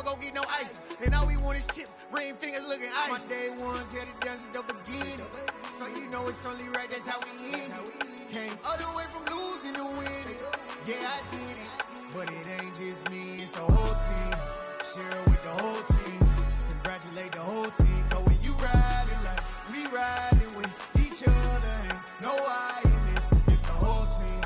go get no ice. And all we want is chips, ring fingers looking ice. My day ones here to dance at the beginning. So you know it's only right, that's how we end it. Came all the way from losing to winning. Yeah, I did it. But it ain't just me, it's the whole team. Share it with the whole team. Congratulate the whole team. Cause when you riding like we riding with each other, ain't no I in this. It's the whole team.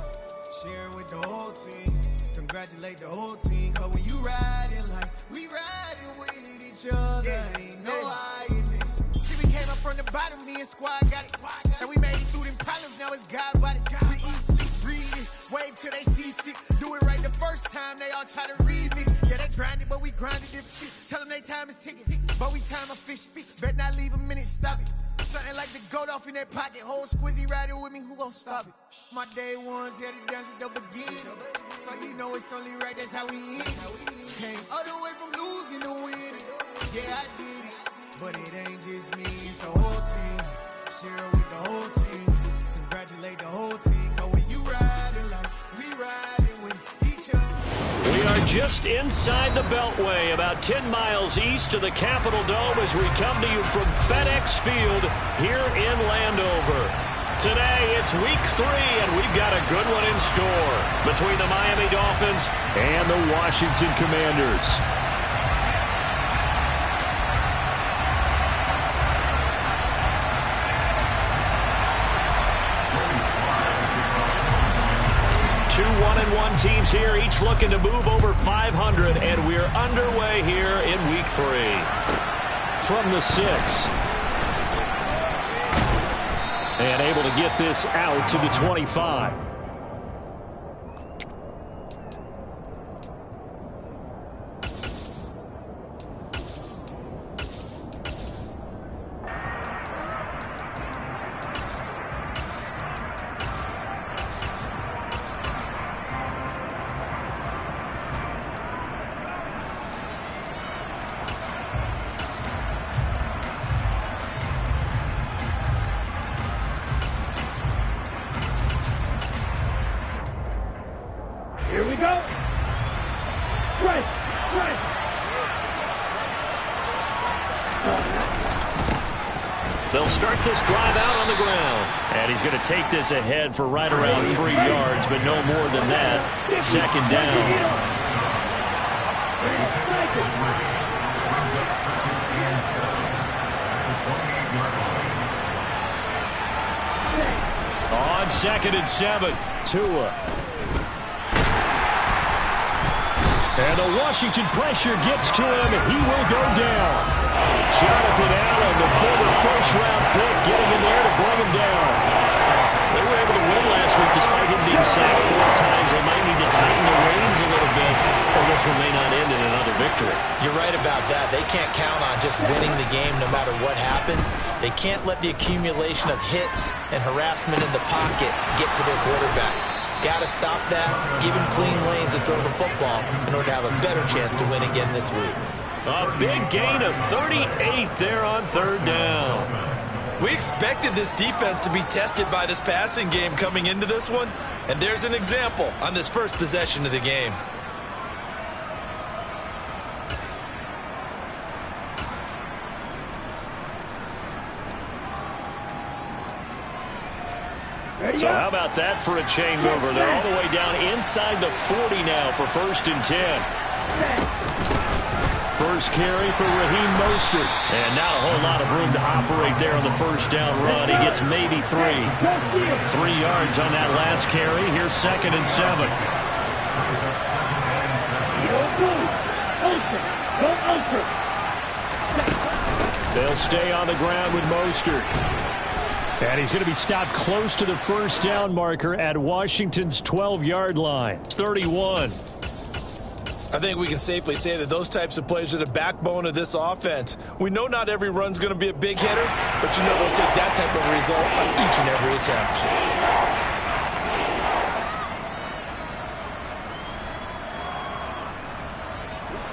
Share it with the whole team. Congratulate the whole team. Cause when you riding like we riding with each other, ain't no I in this. See, we came up from the bottom, me and squad got it. And we made it through them problems, now it's God body. We eat, sleep, breathe this. Wave till they see sick. Do it right the first time, they all try to remix. Yeah, they grinded, but we grinded different. Tell them they time is ticking, but we time a fish. Bet not leave a minute, stop it. Something like the goat off in that pocket. Whole squizzy riding with me, who gon' stop it? My day ones here to dance at the beginning. So you know it's only right, that's how we end it. Came all the way from losing to winning. Yeah, I did it. But it ain't just me, it's the whole team. Share it with the whole team. Congratulate the whole team. Cause when you riding like we riding with each other. We are just inside the Beltway, about 10 miles east of the Capitol Dome as we come to you from FedEx Field here in Landover. Today, it's week 3, and we've got a good one in store between the Miami Dolphins and the Washington Commanders. Two 1-1 teams here, each looking to move over 500, and we're underway here in week 3. From the 6. And able to get this out to the 25. Here we go. Strike. They'll start this drive out on the ground. And he's going to take this ahead for right around 3 yards, but no more than that. Second down. On 2nd and 7, Tua. And the Washington pressure gets to him. He will go down. Jonathan Allen, the former first-round pick, getting in there to bring him down. They were able to win last week despite him being sacked 4 times. They might need to tighten the reins a little bit, or this one may not end in another victory. You're right about that. They can't count on just winning the game no matter what happens. They can't let the accumulation of hits and harassment in the pocket get to their quarterback. Got to stop that, give him clean lanes and throw the football in order to have a better chance to win again this week. A big gain of 38 there on 3rd down. We expected this defense to be tested by this passing game coming into this one, and there's an example on this first possession of the game. So how about that for a chain mover? They're all the way down inside the 40 now for 1st and 10. First carry for Raheem Mostert. And not a whole lot of room to operate there on the 1st down run. He gets maybe 3. 3 yards on that last carry. Here's 2nd and 7. They'll stay on the ground with Mostert. And he's going to be stopped close to the 1st down marker at Washington's 12-yard line. It's 31. I think we can safely say that those types of plays are the backbone of this offense. We know not every run's going to be a big hitter, but you know they'll take that type of result on each and every attempt.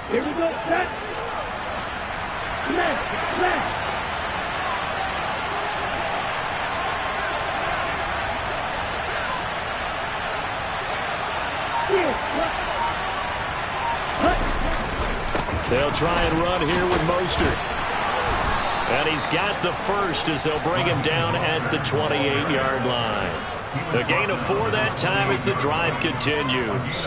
Here we go, set. Smash. They'll try and run here with Mostert. And he's got the first as they'll bring him down at the 28-yard line. The gain of 4 that time as the drive continues.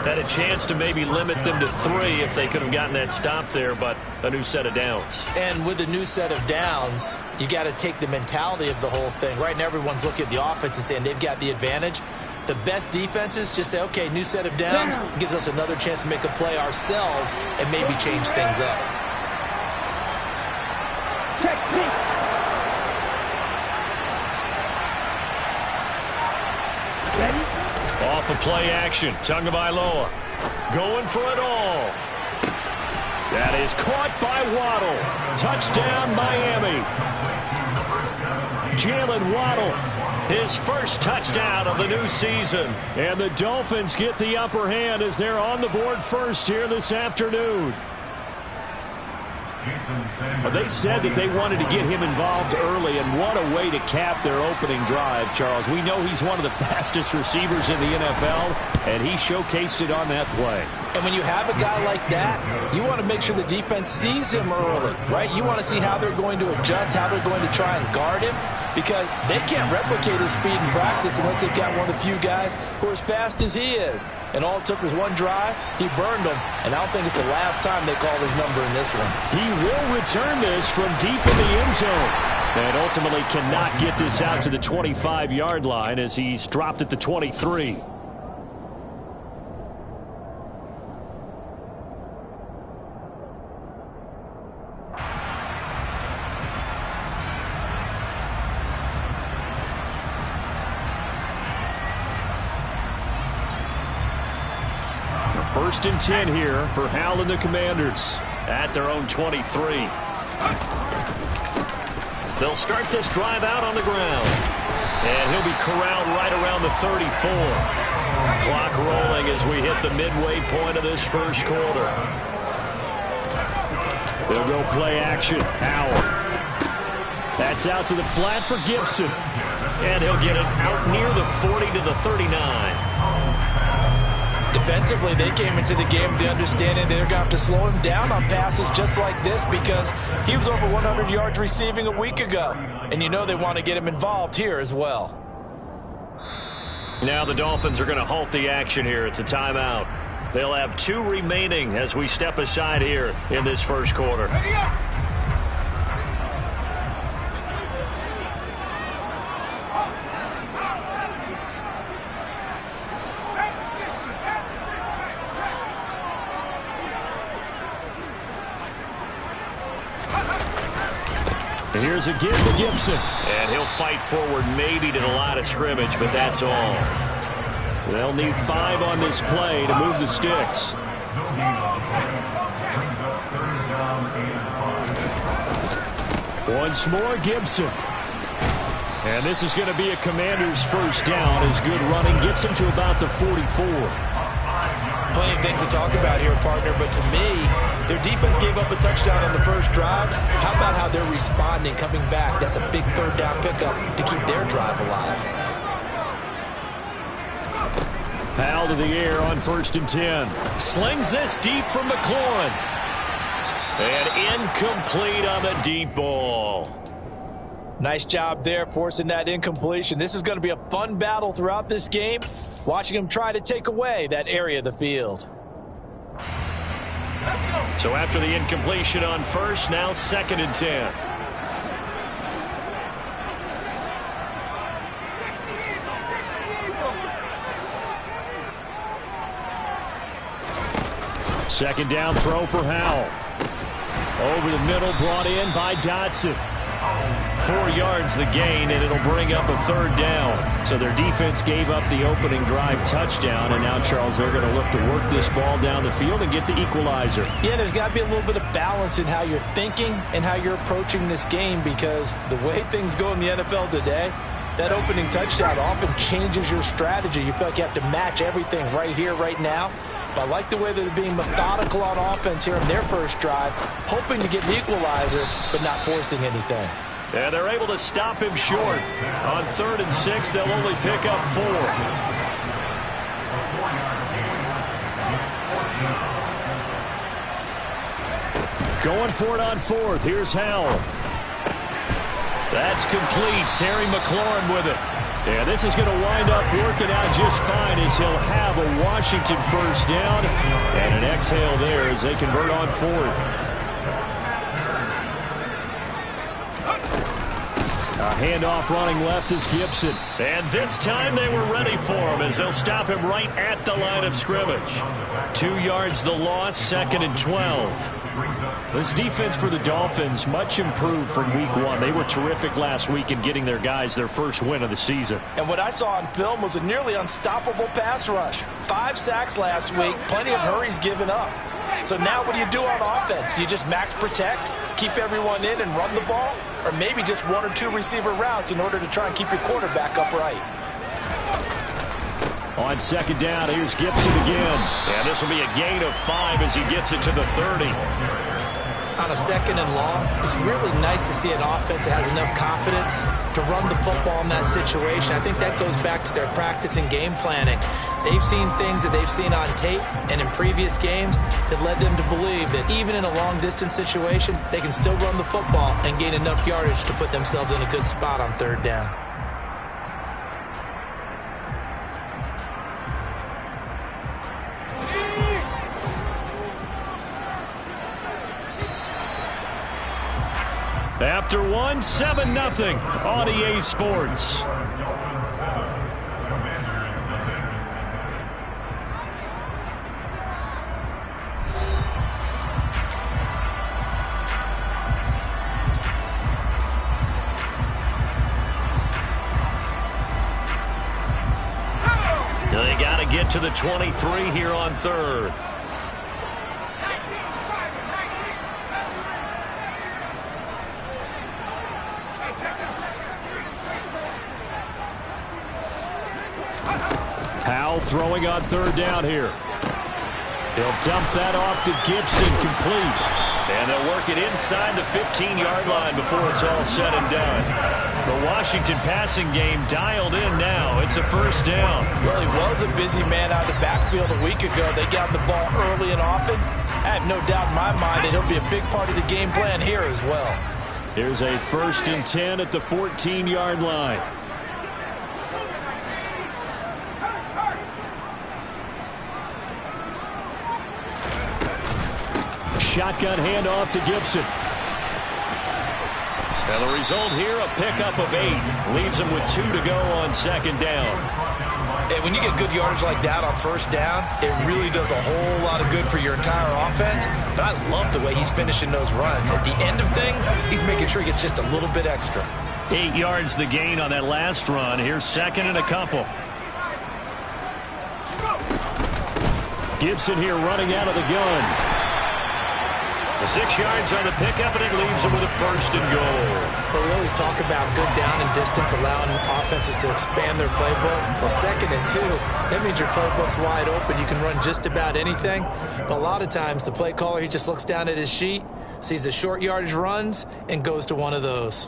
Had a chance to maybe limit them to 3 if they could have gotten that stop there, but a new set of downs. And with a new set of downs, you got to take the mentality of the whole thing. Right now, everyone's looking at the offense and saying they've got the advantage. The best defenses just say, okay, new set of downs, gives us another chance to make a play ourselves and maybe change things up. Off of play action, Tagovailoa going for it all. That is caught by Waddle. Touchdown, Miami. Jalen Waddle, his first touchdown of the new season. And the Dolphins get the upper hand as they're on the board first here this afternoon. They said that they wanted to get him involved early, and what a way to cap their opening drive, Charles. We know he's one of the fastest receivers in the NFL, and he showcased it on that play. And when you have a guy like that, you want to make sure the defense sees him early, right? You want to see how they're going to adjust, how they're going to try and guard him, because they can't replicate his speed in practice unless they've got one of the few guys who are as fast as he is. And all it took was one drive. He burned them, and I don't think it's the last time they call his number in this one. He will return this from deep in the end zone and ultimately cannot get this out to the 25-yard line as he's dropped at the 23. First and 10 here for Hal and the Commanders at their own 23. They'll start this drive out on the ground. And he'll be corralled right around the 34. Clock rolling as we hit the midway point of this first quarter. They'll go play action. Howell. That's out to the flat for Gibson. And he'll get it out near the 40 to the 39. Defensively, they came into the game with the understanding they're going to have to slow him down on passes just like this because he was over 100 yards receiving a week ago. And you know they want to get him involved here as well. Now the Dolphins are going to halt the action here. It's a timeout. They'll have 2 remaining as we step aside here in this first quarter. Ready up. Here's a give to Gibson. And he'll fight forward maybe to the line of scrimmage, but that's all. They'll need 5 on this play to move the sticks. Once more, Gibson. And this is going to be a Commander's first down as good running gets him to about the 44. Plenty of things to talk about here, partner, but to me, their defense gave up a touchdown on the first drive. How about how they're responding, coming back? That's a big third down pickup to keep their drive alive. Powell to the air on 1st and 10. Slings this deep from McLaurin. And incomplete on the deep ball. Nice job there forcing that incompletion. This is going to be a fun battle throughout this game, watching them try to take away that area of the field. So after the incompletion on first, now 2nd and 10. Second down throw for Howell. Over the middle, brought in by Dotson. 4 yards the gain, and it'll bring up a 3rd down. So their defense gave up the opening drive touchdown, and now, Charles, they're going to look to work this ball down the field and get the equalizer. Yeah, there's got to be a little bit of balance in how you're thinking and how you're approaching this game, because the way things go in the NFL today, that opening touchdown often changes your strategy. You feel like you have to match everything right here, right now. But I like the way that they're being methodical on offense here in their first drive, hoping to get the equalizer, but not forcing anything. And they're able to stop him short. On 3rd and 6, they'll only pick up 4. Going for it on fourth. Here's Howell. That's complete. Terry McLaurin with it. And this is going to wind up working out just fine as he'll have a Washington first down and an exhale there as they convert on fourth. A handoff running left is Gibson. And this time they were ready for him as they'll stop him right at the line of scrimmage. 2 yards the loss, 2nd and 12. This defense for the Dolphins much improved from week 1. They were terrific last week in getting their guys their first win of the season. And what I saw on film was a nearly unstoppable pass rush. 5 sacks last week, plenty of hurries given up. So now what do you do on offense? You just max protect, keep everyone in and run the ball? Or maybe just 1 or 2 receiver routes in order to try and keep your quarterback upright? On 2nd down, here's Gibson again. And this will be a gain of 5 as he gets it to the 30. On a 2nd and long, it's really nice to see an offense that has enough confidence to run the football in that situation. I think that goes back to their practice and game planning. They've seen things that they've seen on tape and in previous games that led them to believe that even in a long-distance situation, they can still run the football and gain enough yardage to put themselves in a good spot on 3rd down. After 1, 7-0 on EA Sports. They got to get to the 23 here on 3rd. Howell throwing on 3rd down here. He'll dump that off to Gibson, complete. And they'll work it inside the 15-yard line before it's all said and done. The Washington passing game dialed in now. It's a 1st down. Well, he was a busy man out of the backfield a week ago. They got the ball early and often. I have no doubt in my mind that he'll be a big part of the game plan here as well. Here's a 1st and 10 at the 14-yard line. Shotgun handoff to Gibson. And the result here, a pickup of 8. Leaves him with 2 to go on 2nd down. And when you get good yardage like that on 1st down, it really does a whole lot of good for your entire offense. But I love the way he's finishing those runs. At the end of things, he's making sure he gets just a little bit extra. 8 yards the gain on that last run. Here's 2nd and a couple. Gibson here running out of the gun. 6 yards on the pickup, and it leaves him with a 1st and goal. But we always talk about good down and distance, allowing offenses to expand their playbook. Well, 2nd and 2, that means your playbook's wide open. You can run just about anything. But a lot of times, the play caller, he just looks down at his sheet, sees the short yardage runs, and goes to one of those.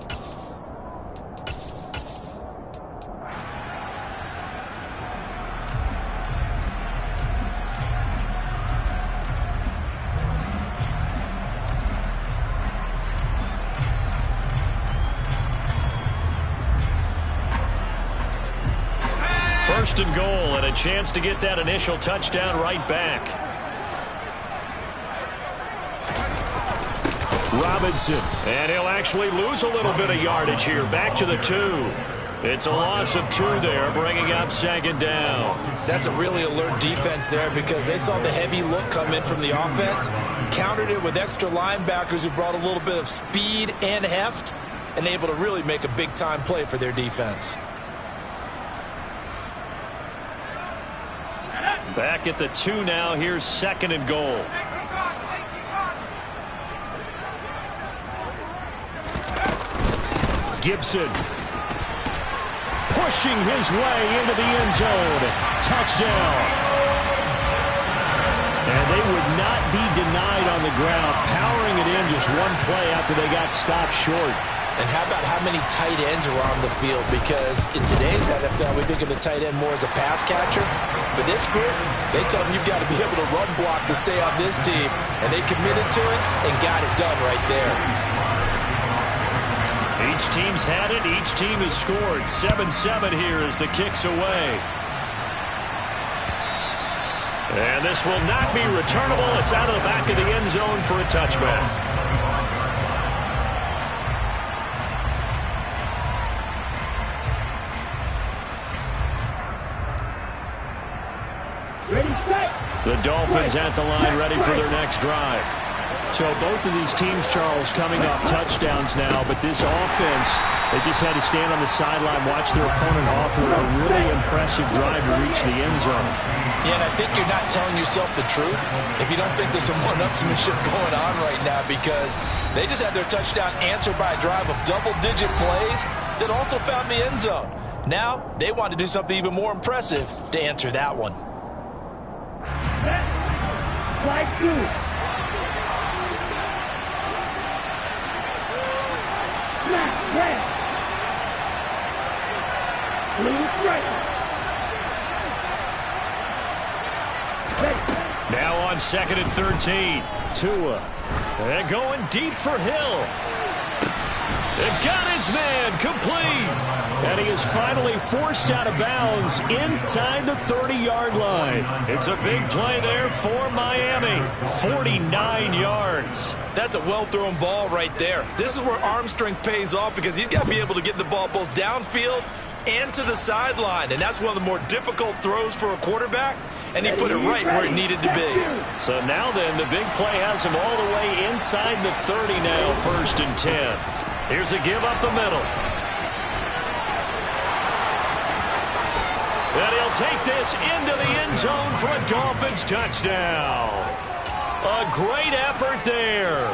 First and goal, and a chance to get that initial touchdown right back. Robinson, and he'll actually lose a little bit of yardage here. Back to the 2. It's a loss of 2 there, bringing up 2nd down. That's a really alert defense there because they saw the heavy look come in from the offense, countered it with extra linebackers who brought a little bit of speed and heft, and able to really make a big-time play for their defense. Back at the 2 now. Here's 2nd and goal. Gibson pushing his way into the end zone. Touchdown. And they would not be denied on the ground, powering it in just one play after they got stopped short. And how about how many tight ends are on the field? Because in today's NFL, we think of the tight end more as a pass catcher. For this group, they tell them you've got to be able to run block to stay on this team. And they committed to it and got it done right there. Each team's had it. Each team has scored. 7-7 here as the kick's away. And this will not be returnable. It's out of the back of the end zone for a touchback. The Dolphins at the line, ready for their next drive. So both of these teams, Charles, coming off touchdowns now, but this offense, they just had to stand on the sideline, watch their opponent offer a really impressive drive to reach the end zone. Yeah, and I think you're not telling yourself the truth if you don't think there's some one-upsmanship going on right now, because they just had their touchdown answered by a drive of double-digit plays that also found the end zone. Now, they want to do something even more impressive to answer that one. Like two. Snap, red. Blue, right. Now on 2nd and 13. Tua. And going deep for Hill. It got his man complete. And he is finally forced out of bounds inside the 30-yard line. It's a big play there for Miami. 49 yards. That's a well-thrown ball right there. This is where arm strength pays off, because he's got to be able to get the ball both downfield and to the sideline. And that's one of the more difficult throws for a quarterback. And he put it right where it needed to be. So now then, the big play has him all the way inside the 30 now, 1st and 10. Here's a give up the middle. And he'll take this into the end zone for a Dolphins touchdown. A great effort there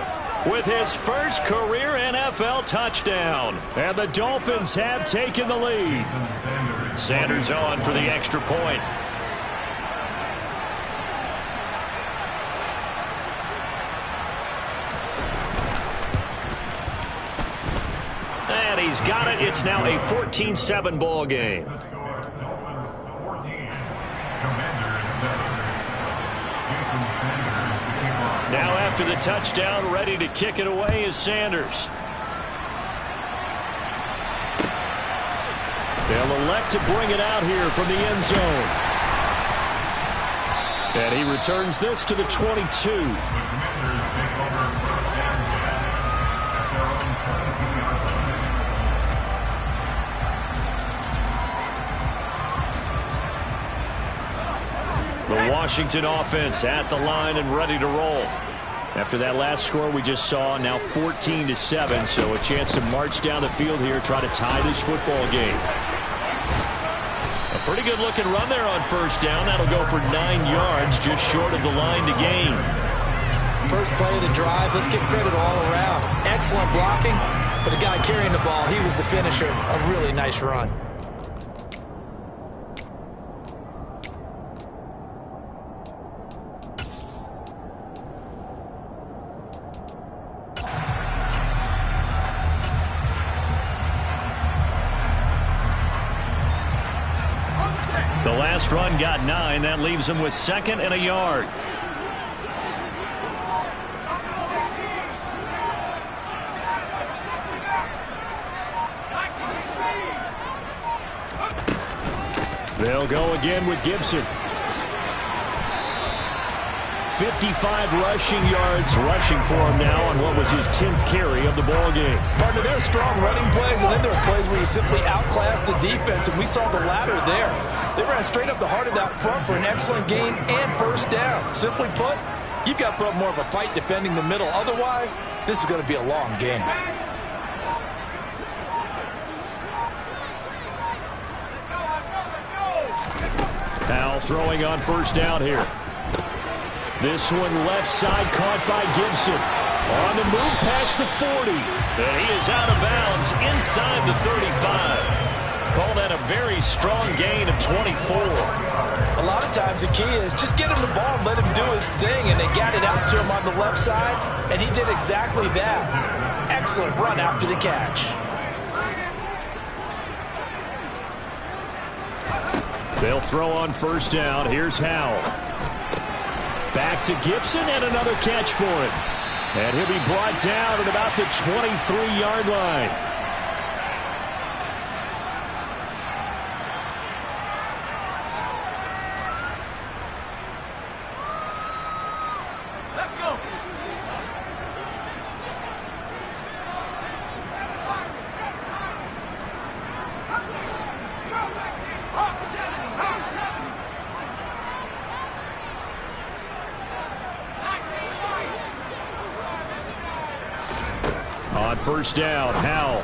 with his first career NFL touchdown. And the Dolphins have taken the lead. Sanders on for the extra point. And he's got it. It's now a 14-7 ball game. Now after the touchdown, ready to kick it away is Sanders. They'll elect to bring it out here from the end zone. And he returns this to the 22. The Washington offense at the line and ready to roll. After that last score we just saw, now 14-7, so a chance to march down the field here, try to tie this football game. A pretty good looking run there on 1st down. That'll go for 9 yards, just short of the line to gain. First play of the drive, let's give credit all around. Excellent blocking, but the guy carrying the ball, he was the finisher. A really nice run. The last run got 9. That leaves him with 2nd and a yard. They'll go again with Gibson. 55 rushing yards rushing for him now on what was his 10th carry of the ball game. Partner, there are strong running plays, and then there are plays where you simply outclass the defense, and we saw the latter there. They ran straight up the heart of that front for an excellent gain and 1st down. Simply put, you've got to put up more of a fight defending the middle. Otherwise, this is going to be a long game. Powell throwing on 1st down here. This one left side caught by Gibson. On the move past the 40. And he is out of bounds inside the 35. Call that a very strong gain of 24. A lot of times the key is just get him the ball and let him do his thing. And they got it out to him on the left side. And he did exactly that. excellent run after the catch. They'll throw on first down. Here's Howell. Back to Gibson, and another catch for him. And he'll be brought down at about the 23-yard line. On first down, Howell.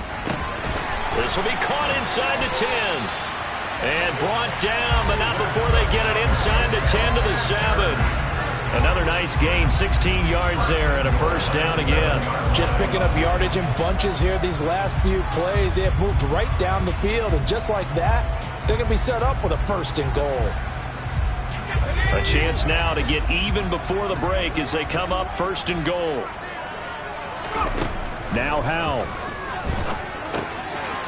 This will be caught inside the 10. And brought down, but not before they get it inside the 10 to the 7. Another nice gain, 16 yards there, and a first down again. Just picking up yardage in bunches here these last few plays. They have moved right down the field, and just like that, they're going to be set up with a first and goal. A chance now to get even before the break as they come up first and goal. Now Howell.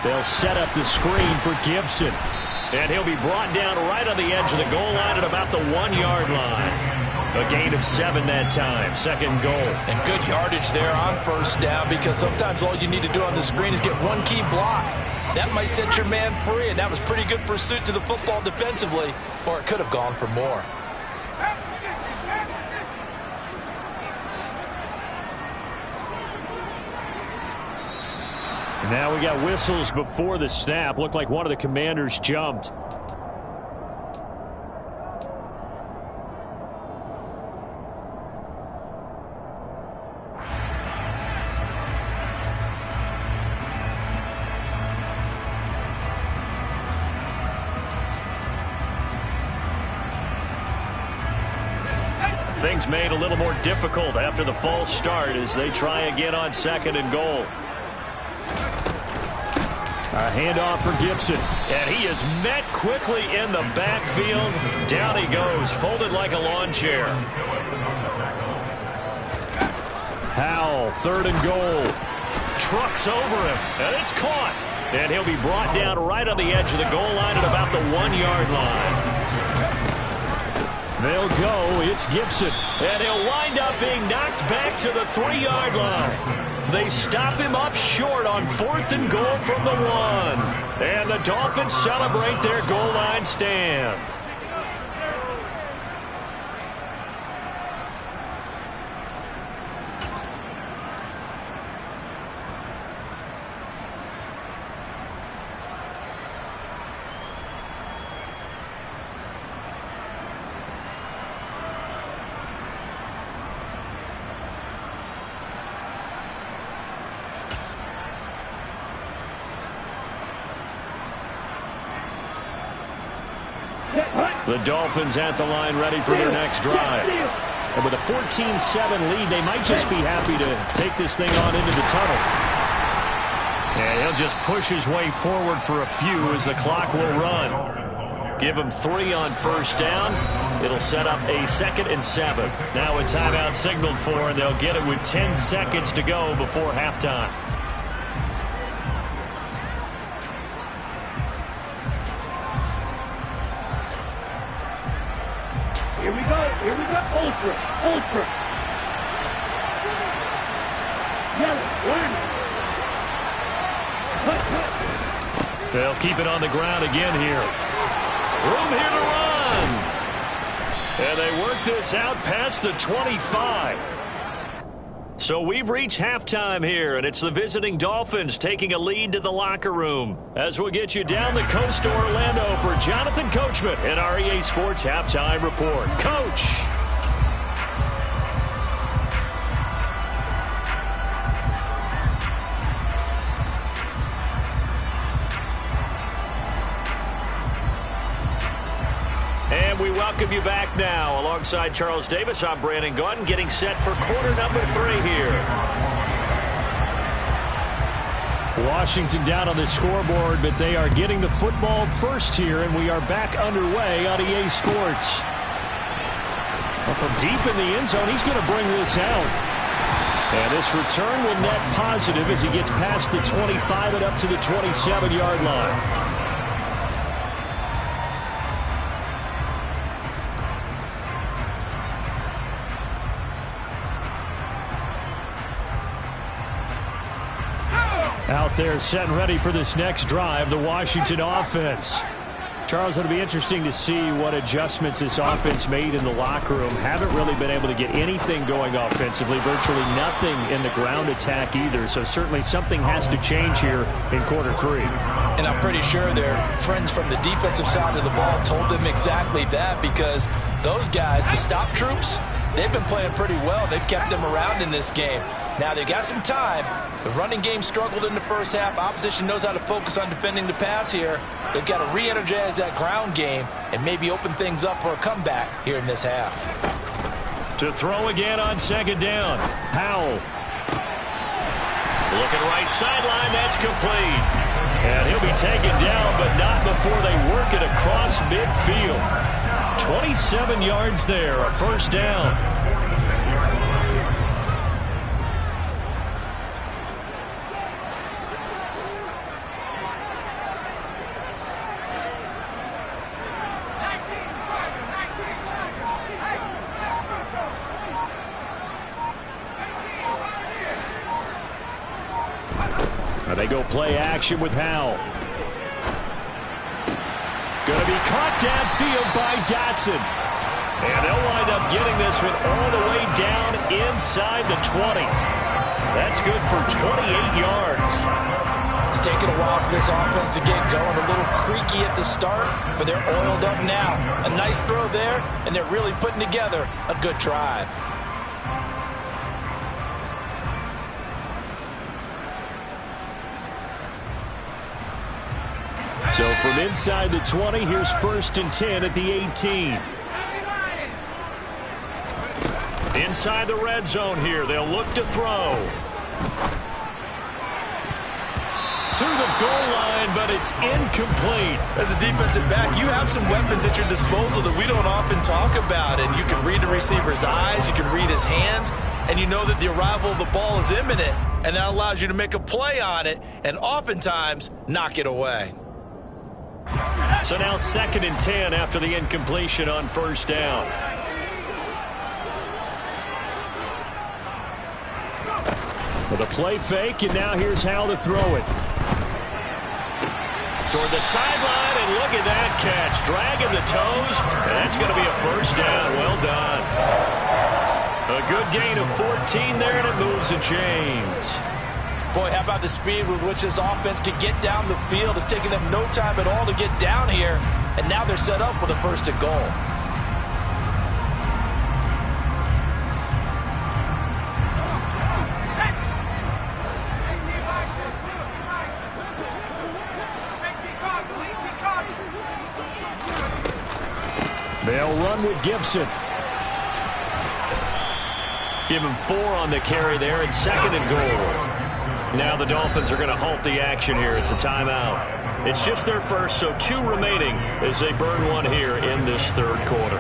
They'll set up the screen for Gibson. And he'll be brought down right on the edge of the goal line at about the 1-yard line. A gain of 7 that time. Second goal. And good yardage there on first down, because sometimes all you need to do on the screen is get one key block. That might set your man free, and that was pretty good pursuit to the football defensively, or it could have gone for more. Now we got whistles before the snap. Looked like one of the Commanders jumped. Things made a little more difficult after the false start as they try again on second and goal. A handoff for Gibson, and he is met quickly in the backfield. Down he goes, folded like a lawn chair. Howell, third and goal. Trucks over him, and it's caught. And he'll be brought down right on the edge of the goal line at about the 1-yard line. They'll go, it's Gibson, and he'll wind up being knocked back to the 3-yard line. They stop him up short on fourth and goal from the 1. And the Dolphins celebrate their goal line stand. The Dolphins at the line ready for their next drive. And with a 14-7 lead, they might just be happy to take this thing on into the tunnel. And he'll just push his way forward for a few as the clock will run. Give him 3 on first down. It'll set up a 2nd and 7. Now a timeout signaled for, and they'll get it with 10 seconds to go before halftime. Here we go, ultra. Yellow, line. Cut. They'll keep it on the ground again here. Room here to run. And they work this out past the 25. So we've reached halftime here, and it's the visiting Dolphins taking a lead to the locker room. As we'll get you down the coast to Orlando for Jonathan Coachman in our EA Sports Halftime Report. Coach. And we welcome you back now. Alongside Charles Davis, I'm Brandon Gunn, getting set for quarter number 3 here. Washington down on the scoreboard, but they are getting the football first here, and we are back underway on EA Sports. Well, from deep in the end zone, he's going to bring this out. And this return will net positive as he gets past the 25 and up to the 27-yard line. Out there set and ready for this next drive, the Washington offense. Charles, it'll be interesting to see what adjustments this offense made in the locker room. Haven't really been able to get anything going offensively, virtually nothing in the ground attack either. So certainly something has to change here in quarter three. And I'm pretty sure their friends from the defensive side of the ball told them exactly that, because those guys, the stop troops, they've been playing pretty well. They've kept them around in this game. Now, they got some time. The running game struggled in the first half. Opposition knows how to focus on defending the pass here. They've got to re-energize that ground game and maybe open things up for a comeback here in this half. To throw again on second down. Powell. Looking right sideline. That's complete. And he'll be taken down, but not before they work it across midfield. 27 yards there, a first down. They go play action with Howell. Going to be caught downfield by Dotson. And they'll wind up getting this one all the way down inside the 20. That's good for 28 yards. It's taken a while for this offense to get going. A little creaky at the start, but they're oiled up now. A nice throw there, and they're really putting together a good drive. So from inside the 20, here's 1st and 10 at the 18. Inside the red zone here, they'll look to throw. To the goal line, but it's incomplete. As a defensive back, you have some weapons at your disposal that we don't often talk about. And you can read the receiver's eyes, you can read his hands, and you know that the arrival of the ball is imminent. And that allows you to make a play on it and oftentimes knock it away. So now 2nd and 10 after the incompletion on first down. With a play fake, and now here's how to throw it. Toward the sideline, and look at that catch. Dragging the toes, and that's going to be a first down. Well done. A good gain of 14 there, and it moves the chains. Boy, how about the speed with which this offense can get down the field? It's taking them no time at all to get down here, and now they're set up with a 1st and goal. They'll run with Gibson. Give him 4 on the carry there, and 2nd and goal. Now the Dolphins are going to halt the action here. It's a timeout. It's just their first, so 2 remaining as they burn one here in this 3rd quarter.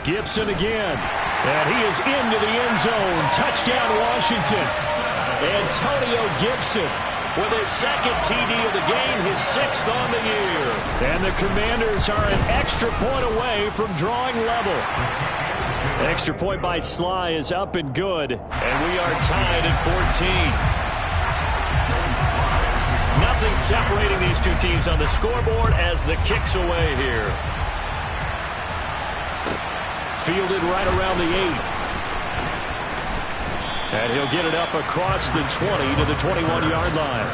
Gibson again. And he is into the end zone. Touchdown, Washington. Antonio Gibson with his 2nd TD of the game, his 6th on the year. And the Commanders are an extra point away from drawing level. Extra point by Sly is up and good, and we are tied at 14. Nothing separating these two teams on the scoreboard as the kick's away here. Fielded right around the 8. And he'll get it up across the 20 to the 21-yard line.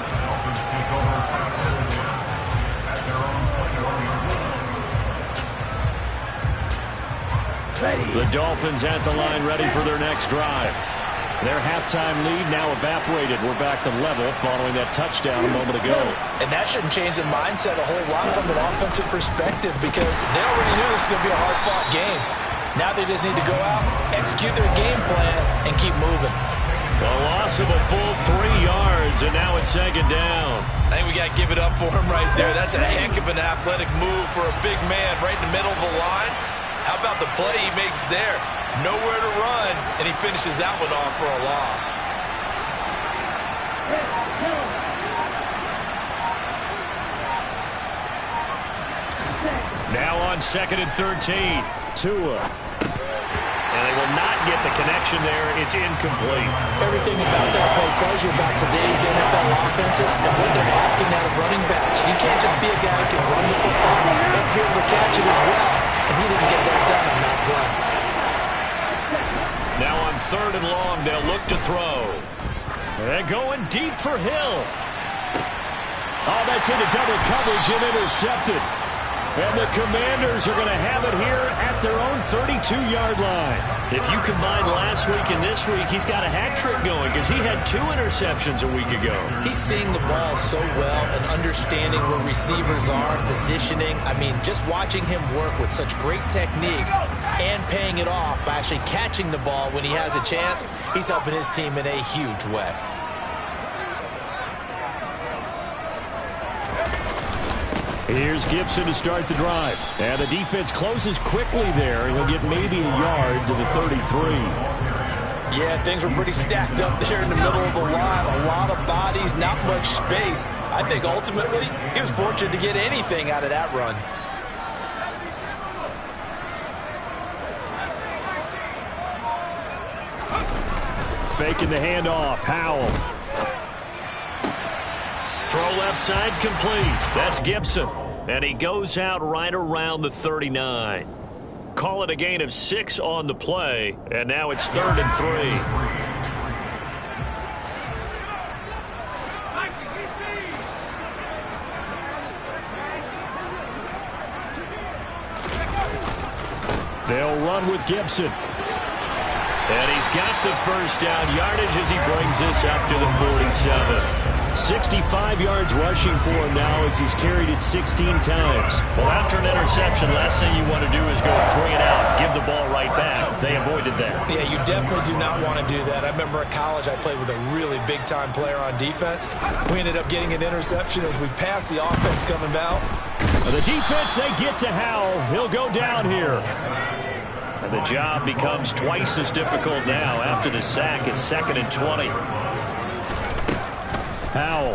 The Dolphins at the line ready for their next drive. Their halftime lead now evaporated. We're back to level following that touchdown a moment ago. And that shouldn't change the mindset a whole lot from an offensive perspective, because they already knew this was going to be a hard-fought game. Now they just need to go out, execute their game plan, and keep moving. A loss of a full 3 yards, and now it's second down. I think we got to give it up for him right there. That's a heck of an athletic move for a big man right in the middle of the line. How about the play he makes there? Nowhere to run, and he finishes that one off for a loss. Now on 2nd and 13. Tua. And they will not get the connection there. It's incomplete. Everything about that play tells you about today's NFL offenses and what they're asking out of running backs. You can't just be a guy who can run the football. You have to be able to catch it as well. And he didn't get that done on that play. Now on 3rd and long, they'll look to throw. They're going deep for Hill. Oh, that's into double coverage and intercepted. And the Commanders are going to have it here at their own 32-yard line. If you combine last week and this week, he's got a hat trick going because he had 2 interceptions a week ago. He's seeing the ball so well and understanding where receivers are, positioning. I mean, just watching him work with such great technique and paying it off by actually catching the ball when he has a chance, he's helping his team in a huge way. Here's Gibson to start the drive. And the defense closes quickly there. He'll get maybe a yard to the 33. Yeah, things were pretty stacked up there in the middle of the line. A lot of bodies, not much space. I think ultimately he was fortunate to get anything out of that run. Faking the handoff. Howell. Throw left side complete. That's Gibson. And he goes out right around the 39. Call it a gain of 6 on the play. And now it's 3rd and 3. They'll run with Gibson. And he's got the first down yardage as he brings this up to the 47. 65 yards rushing for him now as he's carried it 16 times. Well, after an interception, last thing you want to do is go 3 and out, give the ball right back. They avoided that. Yeah, you definitely do not want to do that. I remember at college I played with a really big-time player on defense. We ended up getting an interception as we passed the offense coming out. The defense, they get to Howell. He'll go down here. And the job becomes twice as difficult now after the sack. It's 2nd and 20. Howell.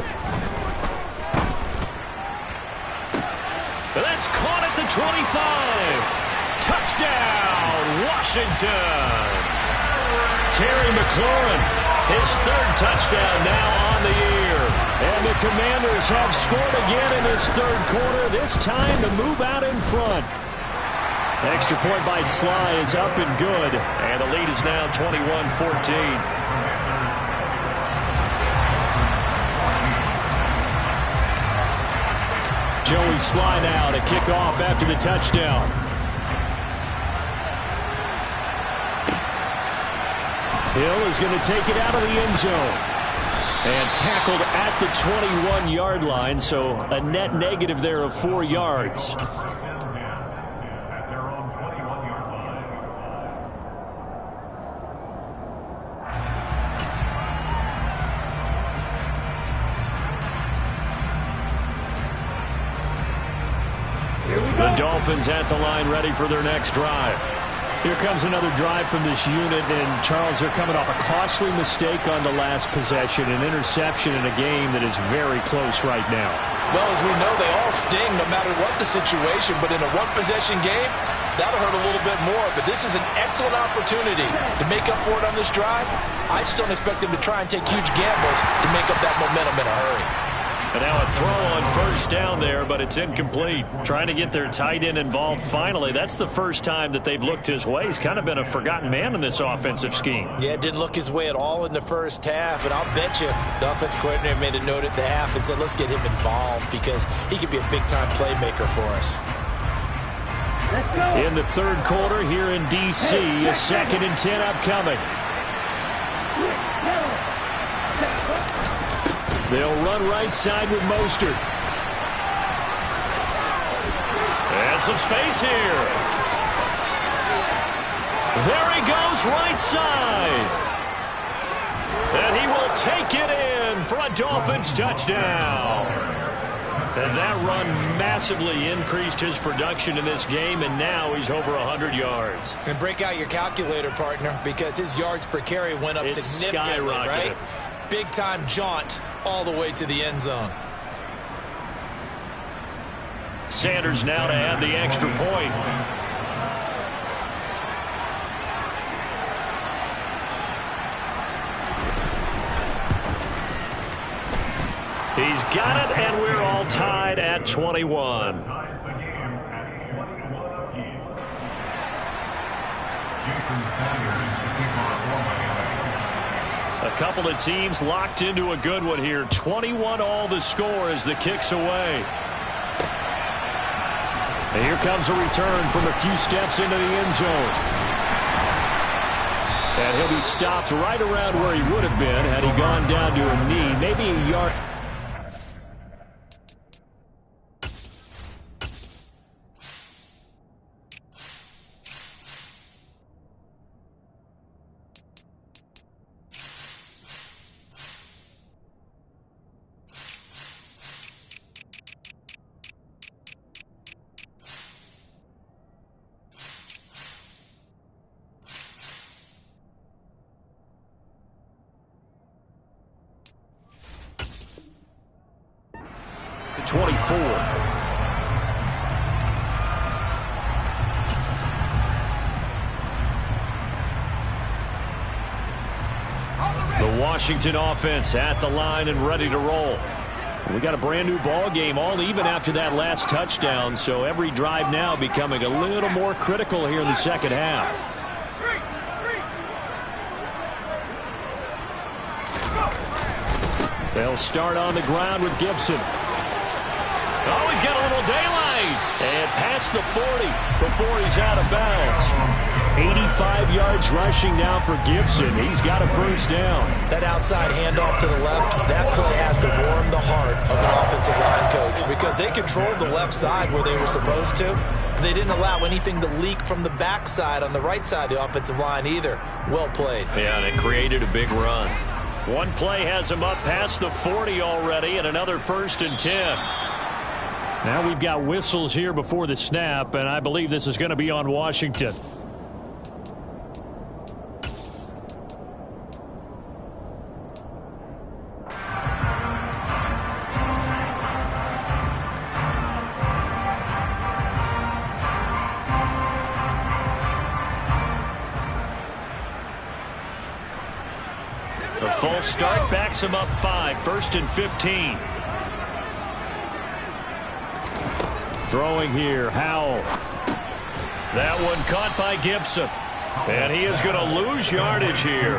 That's caught at the 25. Touchdown, Washington. Terry McLaurin, his 3rd touchdown now on the year. And the Commanders have scored again in this 3rd quarter, this time to move out in front. Extra point by Sly is up and good. And the lead is now 21-14. Joey Sly now to kick off after the touchdown. Hill is going to take it out of the end zone. And tackled at the 21-yard line, so a net negative there of 4 yards. The Dolphins at the line ready for their next drive. Here comes another drive from this unit, and Charles, they're coming off a costly mistake on the last possession, an interception in a game that is very close right now. Well, as we know, they all sting no matter what the situation, but in a one-possession game, that'll hurt a little bit more. But this is an excellent opportunity to make up for it on this drive. I just don't expect them to try and take huge gambles to make up that momentum in a hurry. And now a throw on 1st down there, but it's incomplete. Trying to get their tight end involved finally. That's the first time that they've looked his way. He's kind of been a forgotten man in this offensive scheme. Yeah, didn't look his way at all in the first half, and I'll bet you the offensive coordinator made a note at the half and said, let's get him involved because he could be a big-time playmaker for us. In the 3rd quarter here in D.C., a 2nd and 10 upcoming. They'll run right side with Mostert. And some space here. There he goes right side. And he will take it in for a Dolphins touchdown. And that run massively increased his production in this game, and now he's over 100 yards. And break out your calculator, partner, because his yards per carry went up significantly, right? Big-time jaunt all the way to the end zone. Sanders now to add the extra point. He's got it, and we're all tied at 21. A couple of teams locked into a good one here. 21 all the score as the kick's away. And here comes a return from a few steps into the end zone. And he'll be stopped right around where he would have been had he gone down to a knee, maybe a yard. to 24. The Washington offense at the line and ready to roll. We got a brand new ball game, all even after that last touchdown, so every drive now becoming a little more critical here in the second half. They'll start on the ground with Gibson. Oh, he's got a little daylight. And past the 40 before he's out of bounds. 85 yards rushing now for Gibson. He's got a first down. That outside handoff to the left, that play has to warm the heart of an offensive line coach because they controlled the left side where they were supposed to. They didn't allow anything to leak from the backside on the right side of the offensive line either. Well played. Yeah, and it created a big run. One play has him up past the 40 already, and another 1st and 10. Now we've got whistles here before the snap, and I believe this is going to be on Washington. The full start backs him up 5, 1st and 15. Throwing here, Howell. That one caught by Gibson. And he is going to lose yardage here.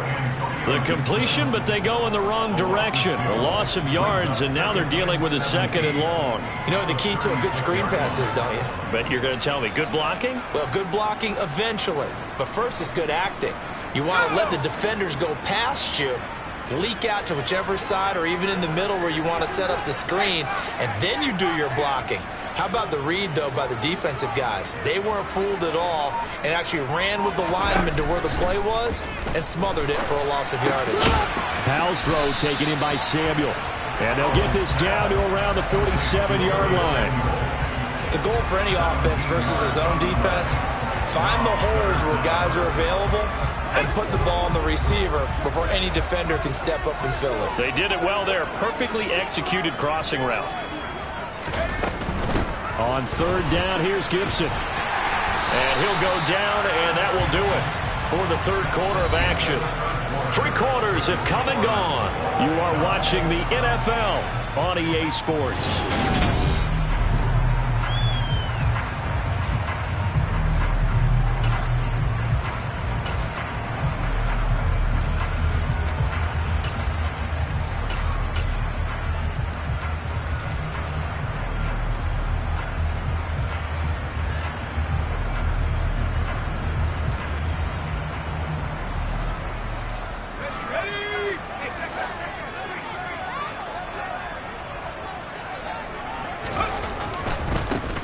The completion, but they go in the wrong direction. A loss of yards, and now they're dealing with a 2nd and long. You know what the key to a good screen pass is, don't you? But you're going to tell me, good blocking? Well, good blocking eventually. But first is good acting. You want to let the defenders go past you, leak out to whichever side or even in the middle where you want to set up the screen, and then you do your blocking. How about the read, though, by the defensive guys? They weren't fooled at all and actually ran with the lineman to where the play was and smothered it for a loss of yardage. Howell's throw taken in by Samuel. And they'll get this down to around the 47-yard line. The goal for any offense versus his own defense, find the holes where guys are available and put the ball on the receiver before any defender can step up and fill it. They did it well there. Perfectly executed crossing route. On 3rd down, here's Gibson. And he'll go down, and that will do it for the 3rd quarter of action. 3 quarters have come and gone. You are watching the NFL on EA Sports.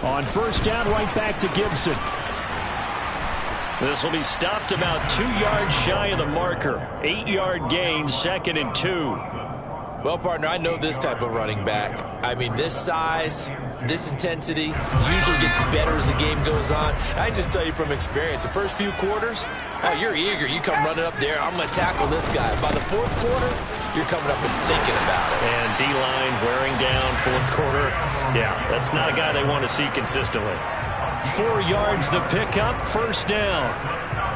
On 1st down, right back to Gibson. This will be stopped about 2 yards shy of the marker. 8-yard gain, 2nd and 2. Well, partner, I know this type of running back. I mean, this size, this intensity usually gets better as the game goes on. I just tell you from experience, the first few quarters, oh, you're eager. You come running up there, I'm going to tackle this guy. By the 4th quarter, you're coming up and thinking about it. And D-line wearing down 4th quarter. Yeah, that's not a guy they want to see consistently. 4 yards the pickup, 1st down.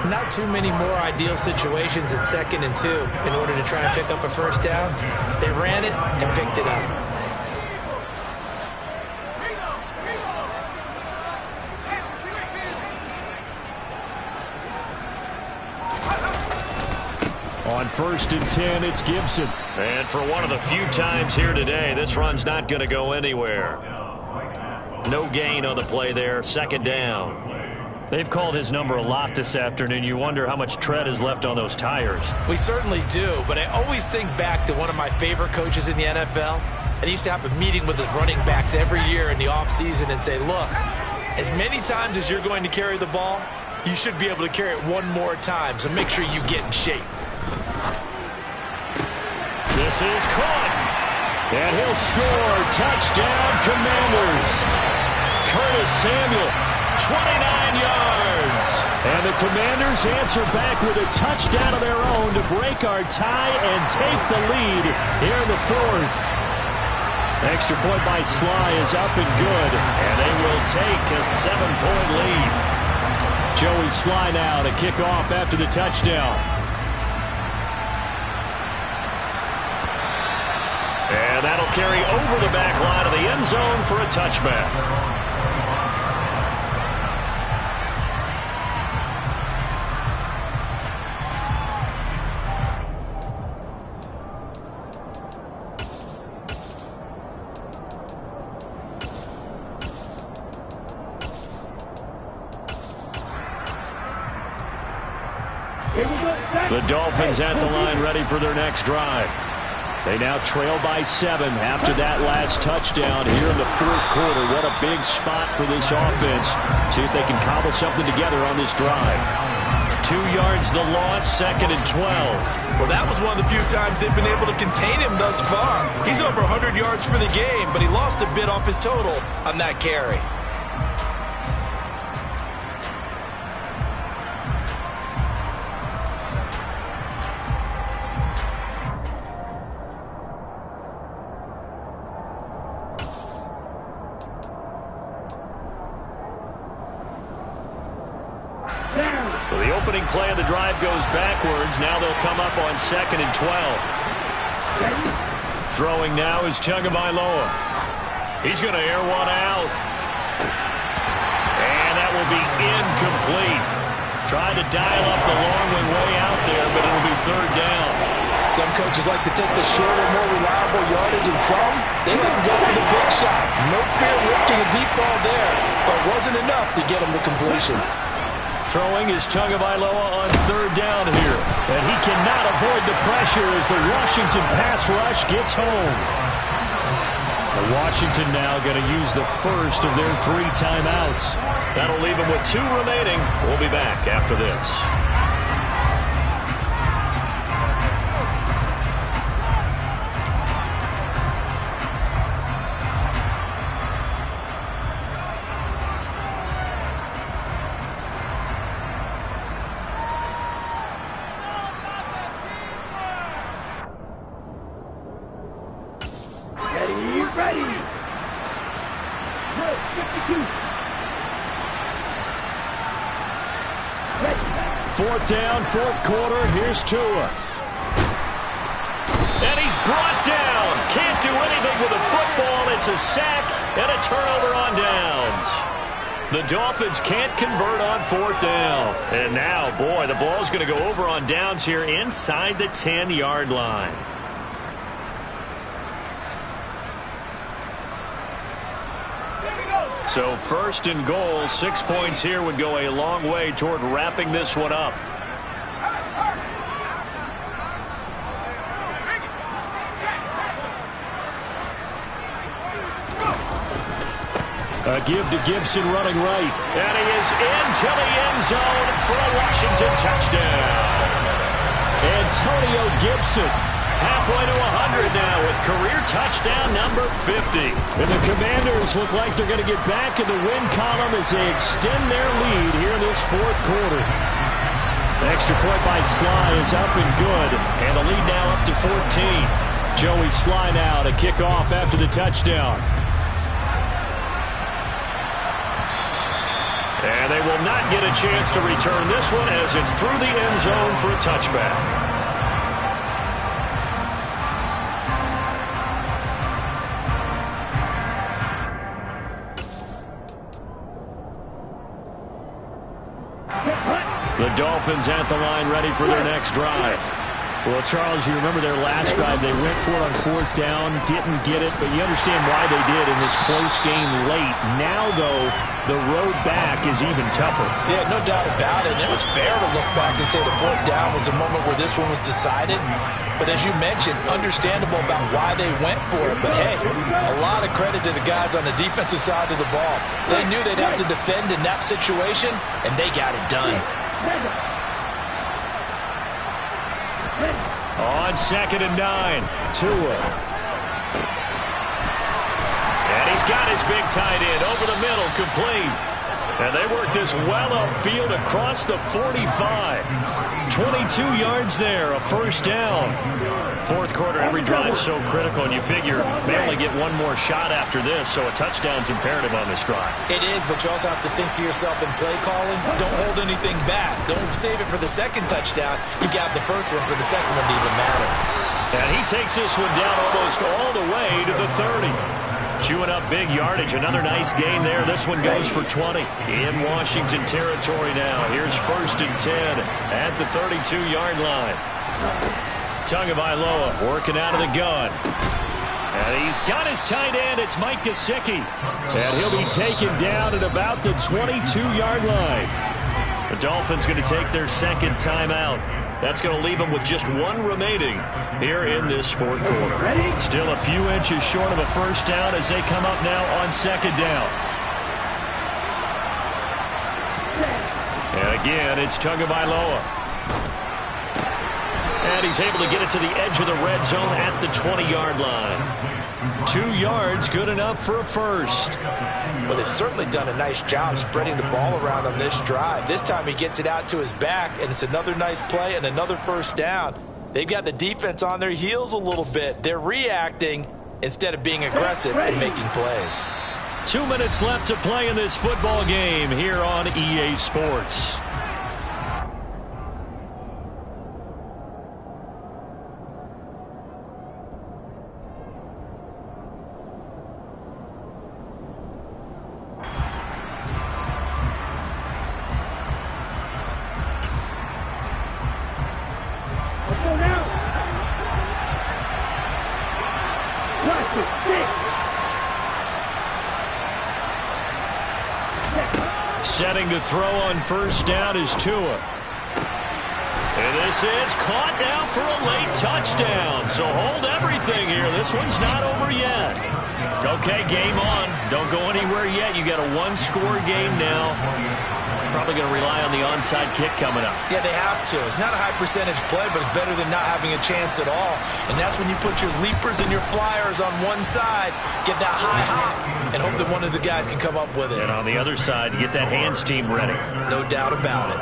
Not too many more ideal situations at 2nd and 2 in order to try and pick up a 1st down. They ran it and picked it up. On 1st and 10, it's Gibson. And for one of the few times here today, this run's not going to go anywhere. No gain on the play there, 2nd down. They've called his number a lot this afternoon. You wonder how much tread is left on those tires. We certainly do, but I always think back to one of my favorite coaches in the NFL. And he used to have a meeting with his running backs every year in the offseason and say, look, as many times as you're going to carry the ball, you should be able to carry it one more time, so make sure you get in shape. This is caught. And he'll score. Touchdown, Commanders. Curtis Samuel, 29 yards. And the Commanders answer back with a touchdown of their own to break our tie and take the lead here in the 4th. Extra point by Sly is up and good. And they will take a 7-point lead. Joey Sly now to kick off after the touchdown. And that'll carry over the back line of the end zone for a touchback. The Dolphins at the line ready for their next drive. They now trail by 7 after that last touchdown here in the 4th quarter. What a big spot for this offense. See if they can cobble something together on this drive. 2 yards the loss, 2nd and 12. Well, that was one of the few times they've been able to contain him thus far. He's over 100 yards for the game, but he lost a bit off his total on that carry. So the opening play of the drive goes backwards. Now they'll come up on 2nd and 12. Throwing now is Tagovailoa. He's going to air one out. And that will be incomplete. Tried to dial up the long way out there, but it'll be 3rd down. Some coaches like to take the shorter, more reliable yardage, and some, they like to go for the big shot. No fear risking a deep ball there, but it wasn't enough to get him the completion. Throwing is Tagovailoa on 3rd down here. And he cannot avoid the pressure as the Washington pass rush gets home. The Washington now going to use the first of their 3 timeouts. That'll leave them with 2 remaining. We'll be back after this. Ready. 52. 4th down, 4th quarter. Here's Tua. And he's brought down. Can't do anything with the football. It's a sack and a turnover on downs. The Dolphins can't convert on 4th down. And now, boy, the ball's going to go over on downs here inside the 10-yard line. So 1st and goal, 6 points here would go a long way toward wrapping this one up. A give to Gibson running right. And he is into the end zone for a Washington touchdown. Antonio Gibson, halfway to 100 now with career touchdown number 50. And the Commanders look like they're going to get back in the win column as they extend their lead here in this fourth quarter. The extra point by Sly is up and good. And the lead now up to 14. Joey Sly now to kick off after the touchdown. And they will not get a chance to return this one as it's through the end zone for a touchback. The Dolphins at the line ready for their next drive. Well, Charles, you remember their last drive. They went for it on fourth down, didn't get it, but you understand why they did in this close game late. Now, though, the road back is even tougher. Yeah, no doubt about it. And it was fair to look back and say the fourth down was a moment where this one was decided. But as you mentioned, understandable about why they went for it. But, hey, a lot of credit to the guys on the defensive side of the ball. They knew they'd have to defend in that situation, and they got it done. On 2nd and 9, Tua. And he's got his big tight end over the middle, complete. And they work this well upfield across the 45. 22 yards there, a first down. Fourth quarter, every drive so critical, and you figure they only get one more shot after this, so a touchdown's imperative on this drive. It is, but you also have to think to yourself in play calling, don't hold anything back. Don't save it for the second touchdown. You got the first one for the second one to even matter. And he takes this one down almost all the way to the 30. Chewing up big yardage. Another nice gain there. This one goes for 20. In Washington territory now. Here's 1st and 10 at the 32-yard line. Tagovailoa working out of the gun. And he's got his tight end. It's Mike Gesicki. And he'll be taken down at about the 22-yard line. The Dolphins going to take their second timeout. That's going to leave them with just one remaining here in this fourth quarter. Still a few inches short of a first down as they come up now on 2nd down. And again, it's Tagovailoa. And he's able to get it to the edge of the red zone at the 20-yard line. 2 yards, good enough for a first. Well, they've certainly done a nice job spreading the ball around on this drive. This time he gets it out to his back, and it's another nice play and another first down. They've got the defense on their heels a little bit. They're reacting instead of being aggressive and making plays. 2 minutes left to play in this football game here on EA Sports. Setting to throw on first down is Tua. And this is caught now for a late touchdown. So hold everything here. This one's not over yet. Okay, game on. Don't go anywhere yet. You got a one-score game now. Probably going to rely on the onside kick coming up. Yeah, they have to. It's not a high-percentage play, but it's better than not having a chance at all. And that's when you put your leapers and your flyers on one side, get that high hop, and hope that one of the guys can come up with it. And on the other side, get that hands team ready. No doubt about it.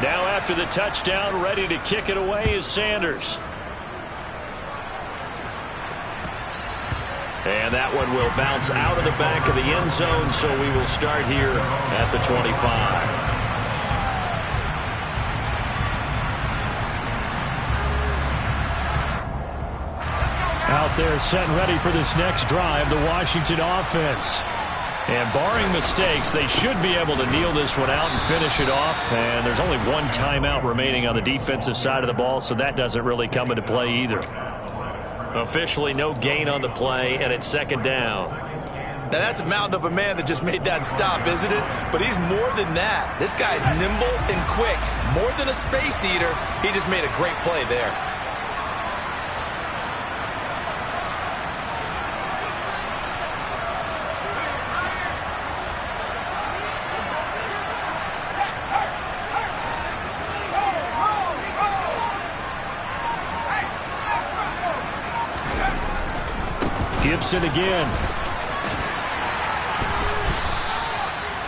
Now after the touchdown, ready to kick it away is Sanders. And that one will bounce out of the back of the end zone, so we will start here at the 25. Out there set and ready for this next drive, the Washington offense. And barring mistakes, they should be able to kneel this one out and finish it off. And there's only one timeout remaining on the defensive side of the ball, so that doesn't really come into play either. Officially no gain on the play, and it's 2nd down. Now, that's a mountain of a man that just made that stop, isn't it? But he's more than that. This guy's nimble and quick. More than a space eater, he just made a great play there. Gibson again.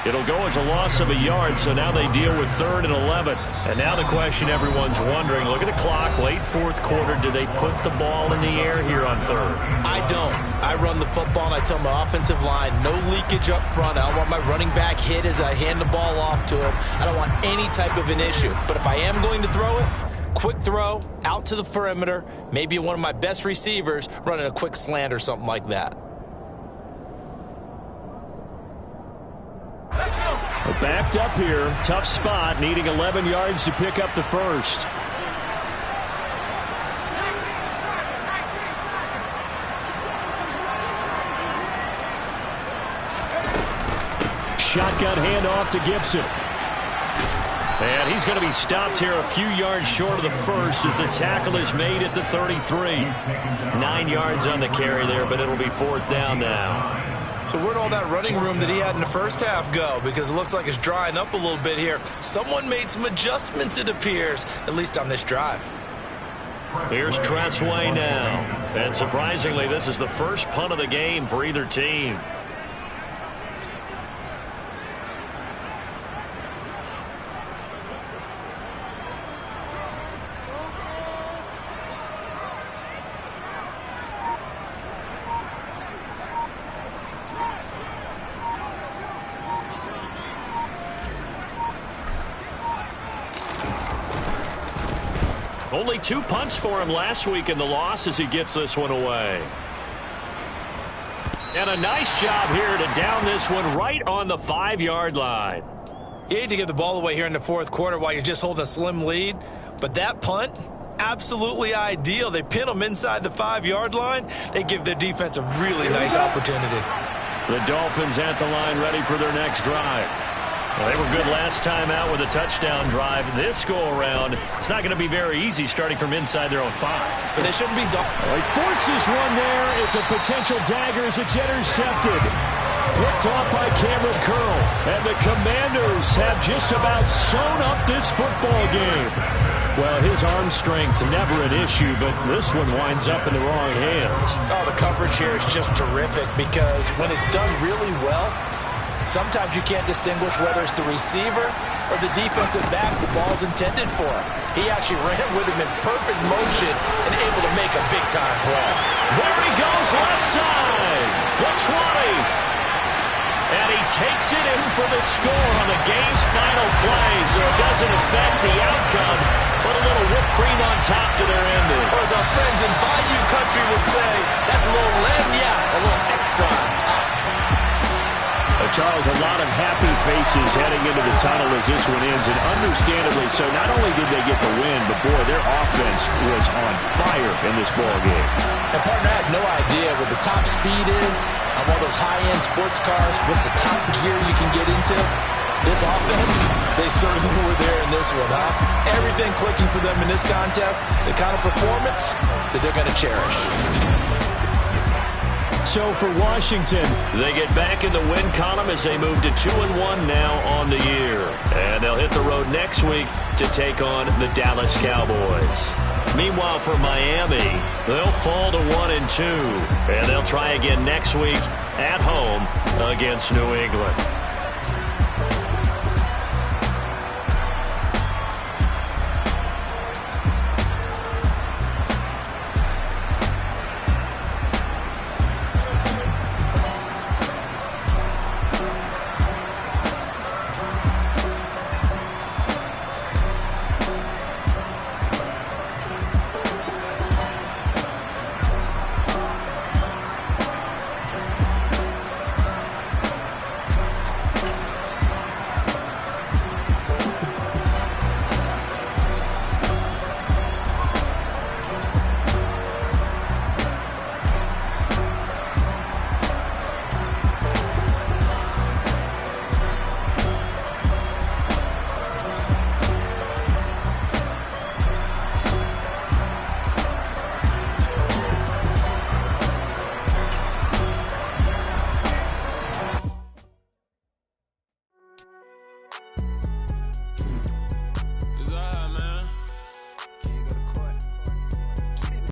It'll go as a loss of a yard, so now they deal with 3rd and 11. And now the question everyone's wondering, look at the clock, late 4th quarter, do they put the ball in the air here on 3rd? I don't. I run the football, and I tell my offensive line, no leakage up front. I don't want my running back hit as I hand the ball off to him. I don't want any type of an issue. But if I am going to throw it, quick throw, out to the perimeter, maybe one of my best receivers running a quick slant or something like that. Backed up here, tough spot, needing 11 yards to pick up the first. Shotgun handoff to Gibson. And he's going to be stopped here a few yards short of the first as the tackle is made at the 33. 9 yards on the carry there, but it'll be 4th down now. So where'd all that running room that he had in the first half go? Because it looks like it's drying up a little bit here. Someone made some adjustments, it appears, at least on this drive. Here's Tressway now. And surprisingly, this is the first punt of the game for either team. Only 2 punts for him last week in the loss as he gets this one away. And a nice job here to down this one right on the 5-yard line. You hate to give the ball away here in the 4th quarter while you're just holding a slim lead, but that punt, absolutely ideal. They pin them inside the 5-yard line. They give their defense a really nice opportunity. The Dolphins at the line ready for their next drive. Well, they were good last time out with a touchdown drive. This go-around, it's not going to be very easy starting from inside their own 5. But they shouldn't be done. Well, he forces one there. It's a potential dagger as it's intercepted. Picked off by Cameron Curl. And the Commanders have just about sewn up this football game. Well, his arm strength, never an issue, but this one winds up in the wrong hands. Oh, the coverage here is just terrific because when it's done really well, sometimes you can't distinguish whether it's the receiver or the defensive back the ball's intended for. He actually ran with him in perfect motion and able to make a big-time play. There he goes, left side. The 20. And he takes it in for the score on the game's final play, so it doesn't affect the outcome, but a little whipped cream on top to their ending. Or as our friends in Bayou Country would say, that's a little lagniappe, a little extra on top. Charles, a lot of happy faces heading into the tunnel as this one ends, and understandably so. Not only did they get the win, but boy, their offense was on fire in this ball game. And partner, I have no idea what the top speed is on one of those high-end sports cars. What's the top gear you can get into? This offense, they certainly were there in this one, huh? Everything clicking for them in this contest, the kind of performance that they're going to cherish. So for Washington, they get back in the win column as they move to 2-1 now on the year. And they'll hit the road next week to take on the Dallas Cowboys. Meanwhile, for Miami, they'll fall to 1-2. And they'll try again next week at home against New England.